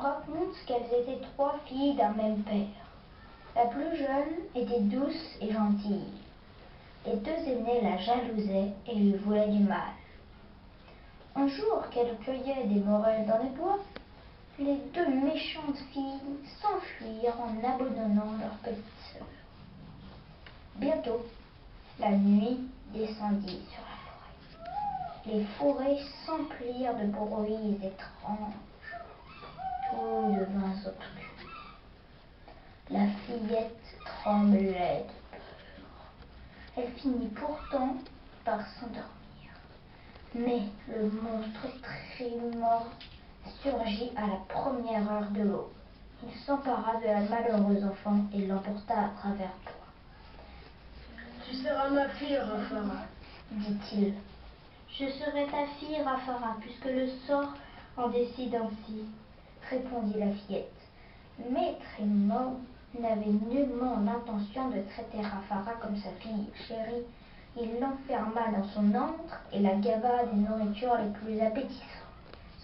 raconte qu'elles étaient trois filles d'un même père. La plus jeune était douce et gentille. Les deux aînées la jalousaient et lui voulaient du mal. Un jour qu'elle cueillait des morels dans les bois, les deux méchantes filles s'enfuirent en abandonnant leur petite sœur. Bientôt, la nuit descendit sur la forêt. Les forêts s'emplirent de bruits étranges. Tout devint obscur. La fillette tremblait de peur. Elle finit pourtant par s'endormir. Mais le monstre Trimog surgit à la première heure de l'aube. Il s'empara de la malheureuse enfant et l'emporta à travers le bois. Tu seras ma fille, Rafara, dit-il. Je serai ta fille, Rafara, puisque le sort en décide ainsi, répondit la fillette. Mais Trimog n'avait nullement l'intention de traiter Rafara comme sa fille chérie. Il l'enferma dans son antre et la gava des nourritures les plus appétissantes.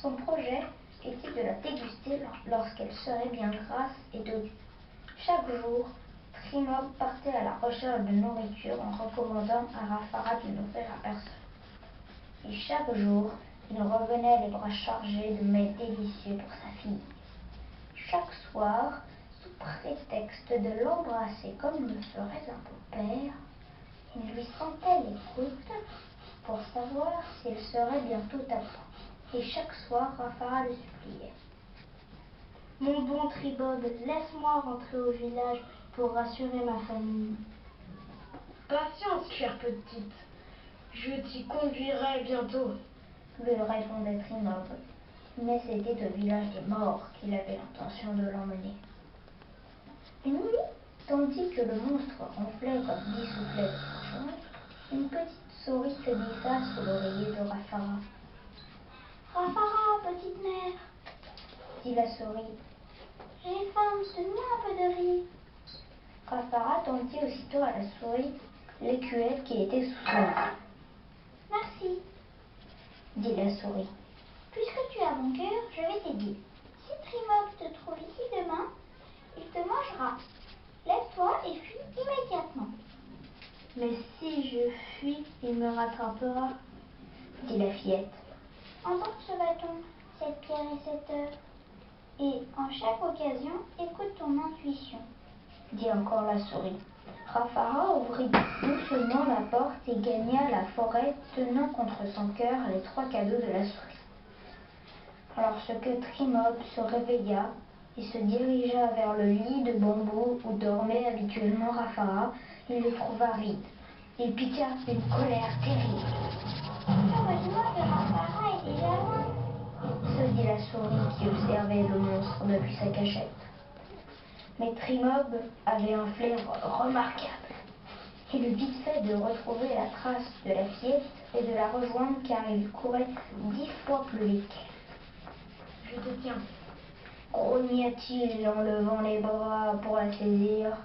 Son projet était de la déguster lorsqu'elle serait bien grasse et dodue. Chaque jour, Trimog partait à la recherche de nourriture en recommandant à Rafara de n'offrir à personne. Et chaque jour, il revenait les bras chargés de mets délicieux pour sa fille. Chaque soir, sous prétexte de l'embrasser comme le ferait un beau-père, il lui sentait les côtes pour savoir s'il serait bientôt à point. Et chaque soir, Rafara le suppliait. Mon bon Trimog, laisse-moi rentrer au village pour rassurer ma famille. Patience, chère petite. Je t'y conduirai bientôt, lui répondait Trimog. Mais c'était au village des morts qu'il avait l'intention de l'emmener. Une nuit, tandis que le monstre ronflait comme 10 soufflets de cochon, une petite souris se glissa sous l'oreiller de Rafara. Rafara, petite mère, dit la souris, j'ai faim, donne-moi un peu de riz. Rafara tendit aussitôt à la souris l'écuelle qui était sous son nez. Merci, dit la souris. Puisque tu as bon cœur, je vais t'aider. Si Trimog te trouve ici demain, il te mangera. Lève-toi et fuis immédiatement. Mais si je fuis, il me rattrapera, dit la fillette. Emporte ce bâton, cette pierre et cette heure, et en chaque occasion, écoute ton intuition, dit encore la souris. Rafara ouvrit doucement la porte et gagna la forêt, tenant contre son cœur les 3 cadeaux de la souris. Lorsque Trimog se réveilla et se dirigea vers le lit de bambou où dormait habituellement Rafara, il le trouva ride. Il piqua d'une colère terrible. Heureusement que Rafara est déjà loin, se dit la souris qui observait le monstre depuis sa cachette. Mais Trimog avait un flair remarquable. Il eut vite fait de retrouver la trace de la fillette et de la rejoindre car il courait 10 fois plus vite qu'elle. je te tiens, grogna-t-il en levant les bras pour la saisir.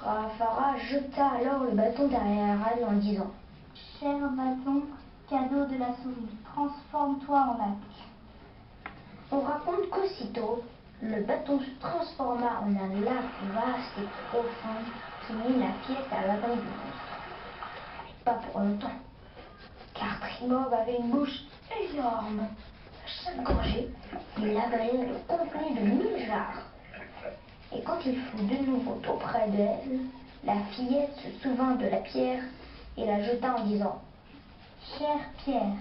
Rafara jeta alors le bâton derrière elle en disant « Cher bâton, cadeau de la souris, transforme-toi en lac. » On raconte qu'aussitôt, le bâton se transforma en un lac vaste et profond qui mit la fillette à l'abri du monstre. Mais pas pour longtemps, car Trimog avait une bouche énorme. À chaque gorgée, il avalait le contenu de 1000 jarres. Et quand il fut de nouveau auprès d'elle, la fillette se souvint de la pierre et la jeta en disant « Chère pierre,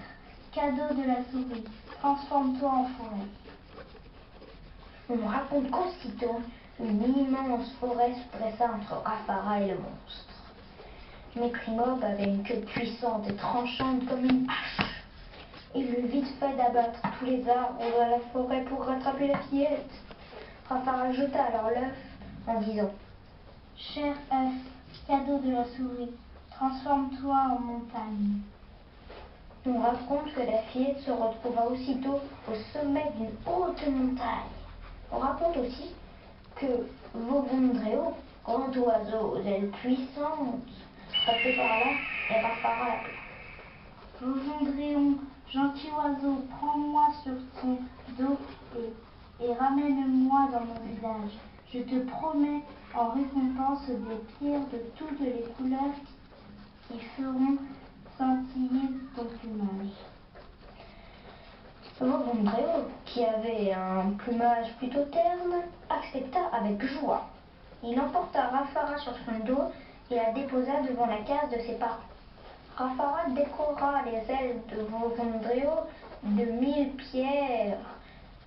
cadeau de la souris, transforme-toi en forêt. » On raconte qu'aussitôt, une immense forêt se dressa entre Rafara et le monstre. Mais Trimog avait une queue puissante et tranchante comme une hache. Il eut vite fait d'abattre tous les arbres de la forêt pour rattraper la fillette. Rafara jeta alors l'œuf en disant « Cher œuf, cadeau de la souris, transforme-toi en montagne. » On raconte que la fillette se retrouva aussitôt au sommet d'une haute montagne. On raconte aussi que Vovondréo, grand oiseau aux ailes puissantes, passait par là et Rafara l'appela. Vovondréon, gentil oiseau, prends-moi sur ton dos et et ramène-moi dans mon village. Je te promets en récompense des pierres de toutes les couleurs qui feront scintiller ton plumage. Vovondreo, qui avait un plumage plutôt terne, accepta avec joie. Il emporta Rafara sur son dos et la déposa devant la case de ses parents. Rafara décora les ailes de Vovondreo de 1000 pierres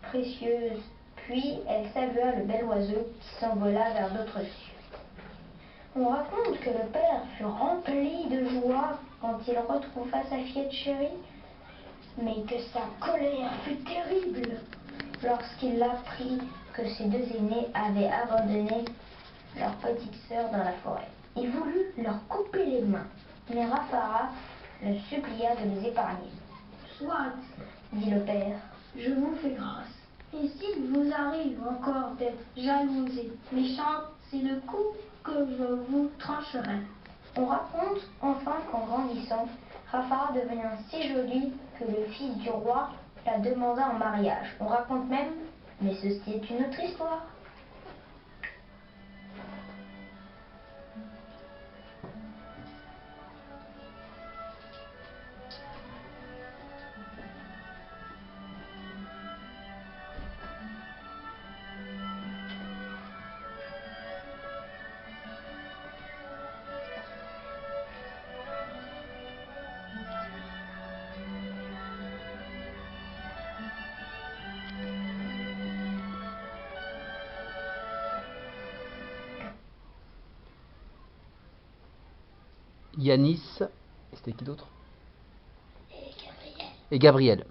précieuses, puis elle salua le bel oiseau qui s'envola vers d'autres cieux. On raconte que le père fut rempli de joie quand il retrouva sa fillette chérie, mais que sa colère fut terrible lorsqu'il apprit que ses deux aînés avaient abandonné leur petite sœur dans la forêt. Il voulut leur couper les mains, mais Rafara le supplia de les épargner. Soit, Dit le père, je vous fais grâce. Et s'il vous arrive encore d'être jalouse et méchante, c'est le coup que je vous trancherai. on raconte enfin qu'en grandissant, Rafara devint si jolie que le fils du roi la demanda en mariage. On raconte même, mais ceci est une autre histoire. Yanis, et c'était qui d'autre? Et Gabriel.